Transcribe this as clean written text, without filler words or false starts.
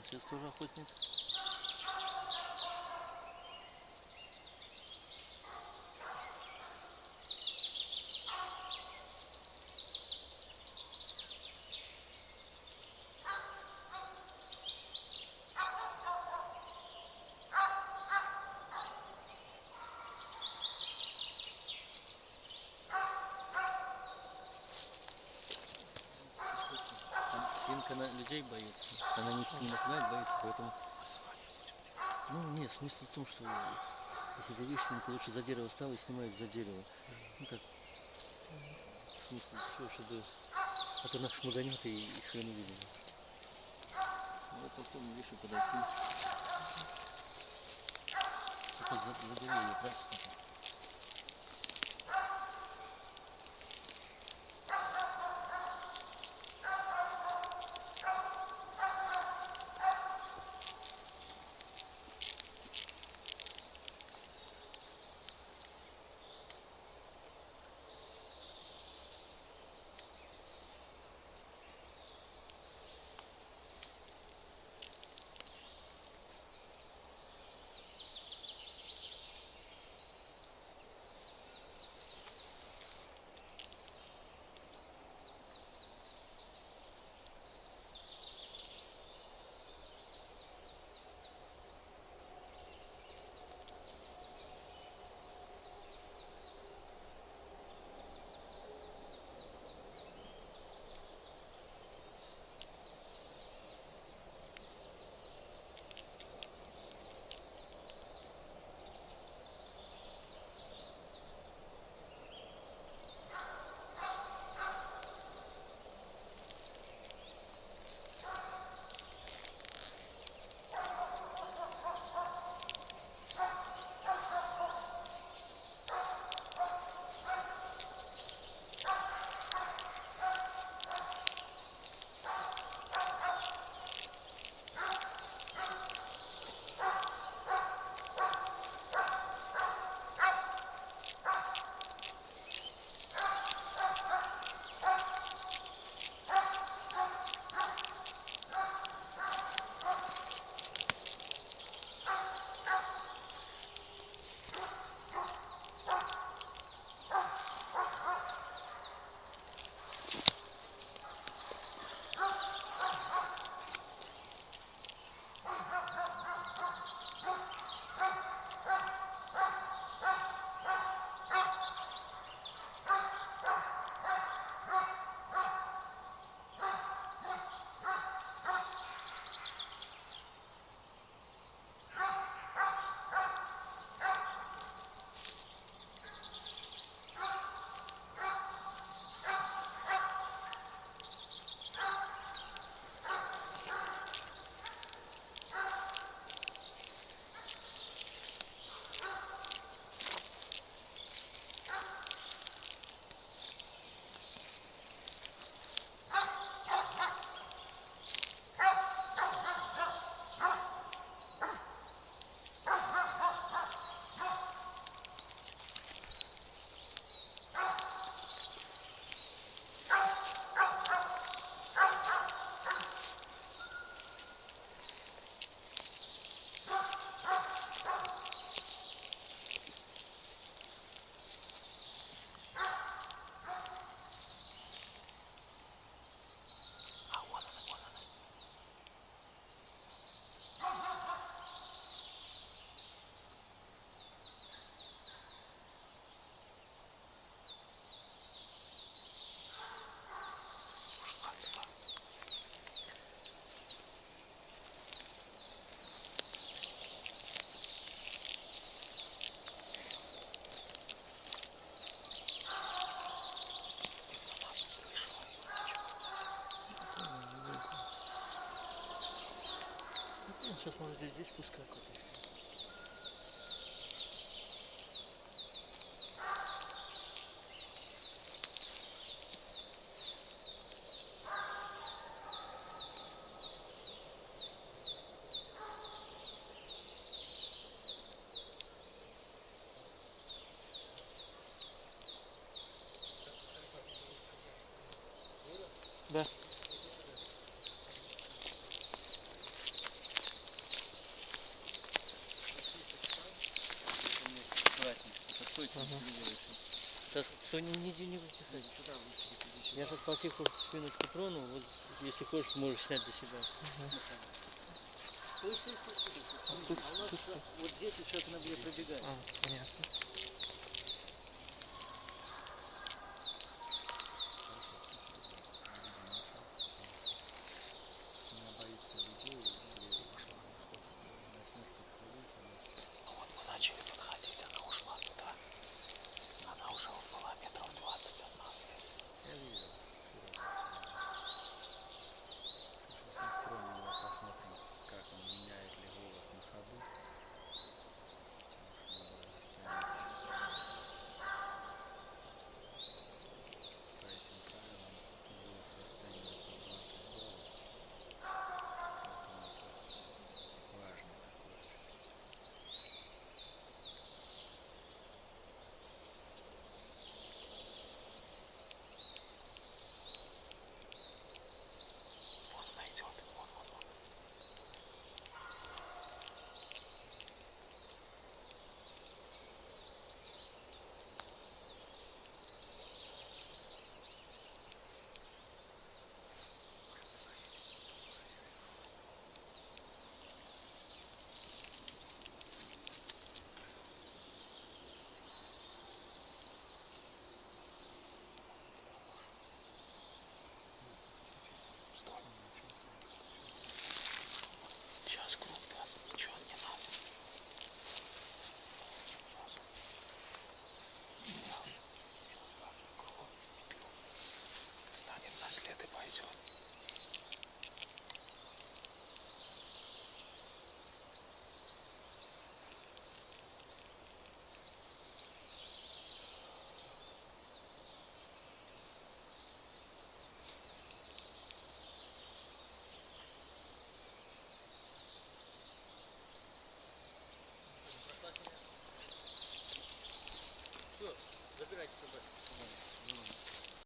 Сосед тоже охотник. Свинка людей боится, она не начинает бояться, поэтому... Ну нет, смысл в том, что если ты видишь свинку, лучше за дерево стал и снимает за дерево. Ну так, смысл все, чтобы... А то нас шмаганет и хрен увидим. Вот попробуем ближе подойти. Только за деревья прячется. Сейчас может здесь пускай какой-то. Да. Что не вытесать. Я тут потиху спиночку трону, вот если хочешь, можешь снять для себя. Стой. А у нас вот здесь вот человек надо пробегать. Понятно. Вот мы начали подходить, она ушла туда. Она уже была метров 20 от нас. Я вижу. Настроим его, посмотрим, как он меняет ли голос на ходу. По этим правилам голос расценивается 20 баллов. Поэтому это важный такой. Вон она идет. Вон. Стой. Сейчас круг даст, ничего не даст. Сейчас даст круг. Станет на след и пойдет. Все, забирайте собаку.